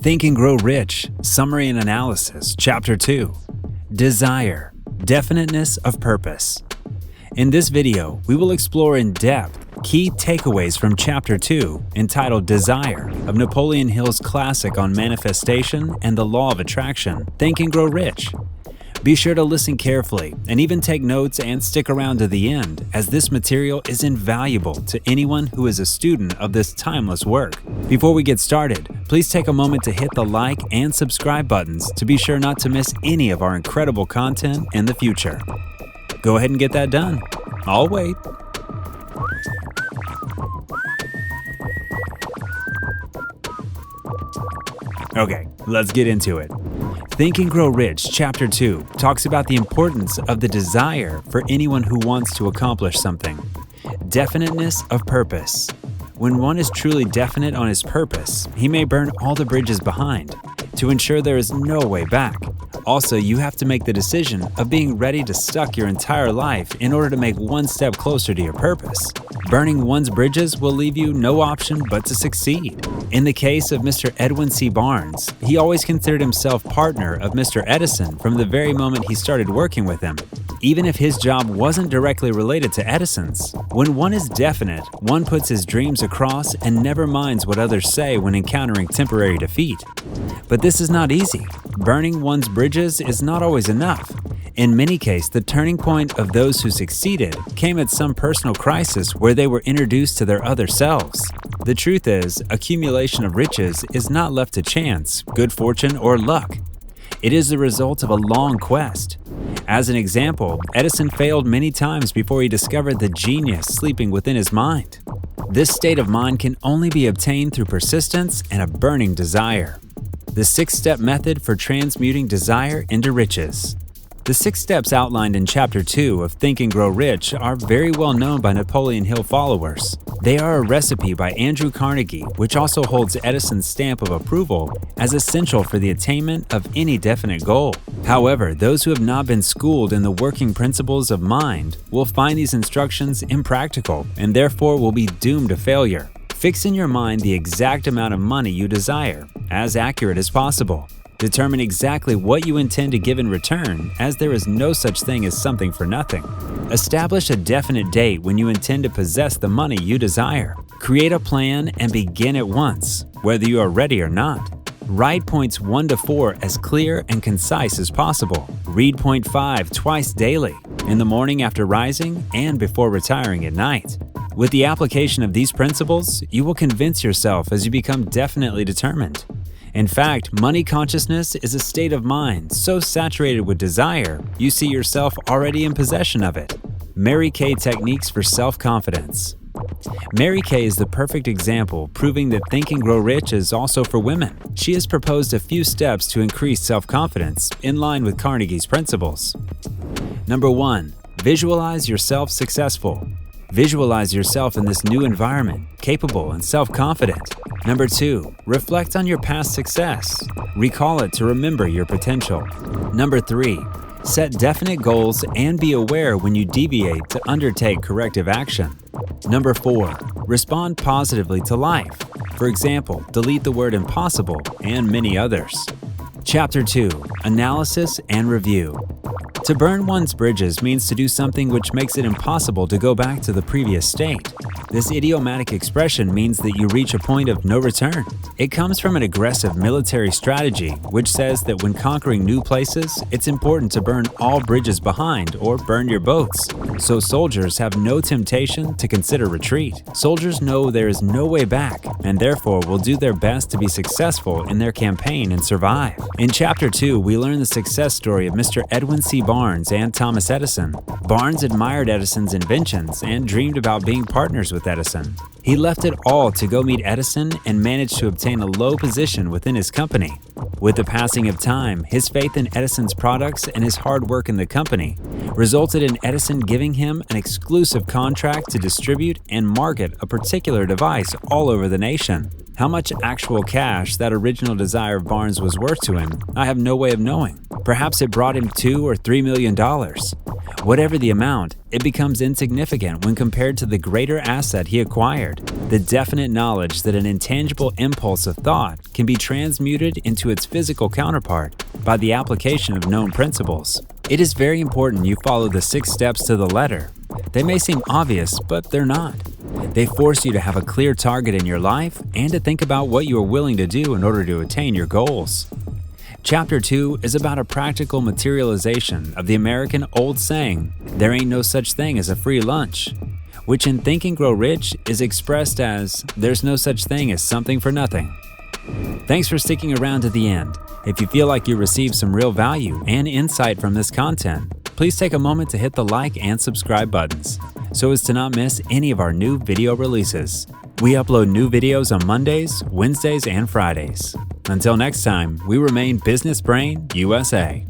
Think and Grow Rich, Summary and Analysis, Chapter 2, Desire, Definiteness of Purpose. In this video, we will explore in depth key takeaways from Chapter 2, entitled Desire, of Napoleon Hill's classic on manifestation and the law of attraction, Think and Grow Rich. Be sure to listen carefully and even take notes and stick around to the end, as this material is invaluable to anyone who is a student of this timeless work. Before we get started, please take a moment to hit the like and subscribe buttons to be sure not to miss any of our incredible content in the future. Go ahead and get that done. I'll wait. Okay, let's get into it. Think and Grow Rich, Chapter 2, talks about the importance of the desire for anyone who wants to accomplish something. Definiteness of purpose. When one is truly definite on his purpose, he may burn all the bridges behind to ensure there is no way back. Also, you have to make the decision of being ready to stuck your entire life in order to make one step closer to your purpose. Burning one's bridges will leave you no option but to succeed. In the case of Mr. Edwin C. Barnes, he always considered himself partner of Mr. Edison from the very moment he started working with him, even if his job wasn't directly related to Edison's. When one is definite, one puts his dreams across and never minds what others say when encountering temporary defeat. But this is not easy. Burning one's bridges is not always enough. In many cases, the turning point of those who succeeded came at some personal crisis where they were introduced to their other selves. The truth is, accumulation of riches is not left to chance, good fortune, or luck. It is the result of a long quest. As an example, Edison failed many times before he discovered the genius sleeping within his mind. This state of mind can only be obtained through persistence and a burning desire. The 6-step method for transmuting desire into riches. The 6 steps outlined in Chapter 2 of Think and Grow Rich are very well known by Napoleon Hill followers. They are a recipe by Andrew Carnegie, which also holds Edison's stamp of approval as essential for the attainment of any definite goal. However, those who have not been schooled in the working principles of mind will find these instructions impractical and therefore will be doomed to failure. Fix in your mind the exact amount of money you desire, as accurate as possible. Determine exactly what you intend to give in return, as there is no such thing as something for nothing. Establish a definite date when you intend to possess the money you desire. Create a plan and begin at once, whether you are ready or not. Write points 1 to 4 as clear and concise as possible. Read point 5 twice daily, in the morning after rising and before retiring at night. With the application of these principles, you will convince yourself as you become definitely determined. In fact, money consciousness is a state of mind so saturated with desire, you see yourself already in possession of it. Mary Kay Techniques for Self-Confidence. Mary Kay is the perfect example, proving that Think and Grow Rich is also for women. She has proposed a few steps to increase self-confidence in line with Carnegie's principles. Number 1. Visualize yourself successful. Visualize yourself in this new environment, capable and self-confident. Number 2, reflect on your past success. Recall it to remember your potential. Number 3, set definite goals and be aware when you deviate to undertake corrective action. Number 4, respond positively to life. For example, delete the word impossible and many others. Chapter 2, Analysis and Review. To burn one's bridges means to do something which makes it impossible to go back to the previous state. This idiomatic expression means that you reach a point of no return. It comes from an aggressive military strategy, which says that when conquering new places, it's important to burn all bridges behind or burn your boats, so soldiers have no temptation to consider retreat. Soldiers know there is no way back, and therefore will do their best to be successful in their campaign and survive. In Chapter 2, we learn the success story of Mr. Edwin C. Barnes and Thomas Edison. Barnes admired Edison's inventions and dreamed about being partners with Edison. He left it all to go meet Edison and managed to obtain a low position within his company. With the passing of time, his faith in Edison's products and his hard work in the company resulted in Edison giving him an exclusive contract to distribute and market a particular device all over the nation. How much actual cash that original desire of Barnes was worth to him, I have no way of knowing. Perhaps it brought him $2 or $3 million. Whatever the amount, it becomes insignificant when compared to the greater asset he acquired, the definite knowledge that an intangible impulse of thought can be transmuted into its physical counterpart by the application of known principles. It is very important you follow the 6 steps to the letter. They may seem obvious, but they're not. They force you to have a clear target in your life and to think about what you are willing to do in order to attain your goals. Chapter 2 is about a practical materialization of the American old saying, "There ain't no such thing as a free lunch," which in Think and Grow Rich is expressed as, "There's no such thing as something for nothing." Thanks for sticking around to the end. If you feel like you received some real value and insight from this content, please take a moment to hit the like and subscribe buttons so as to not miss any of our new video releases. We upload new videos on Mondays, Wednesdays, and Fridays. Until next time, we remain Business Brain USA.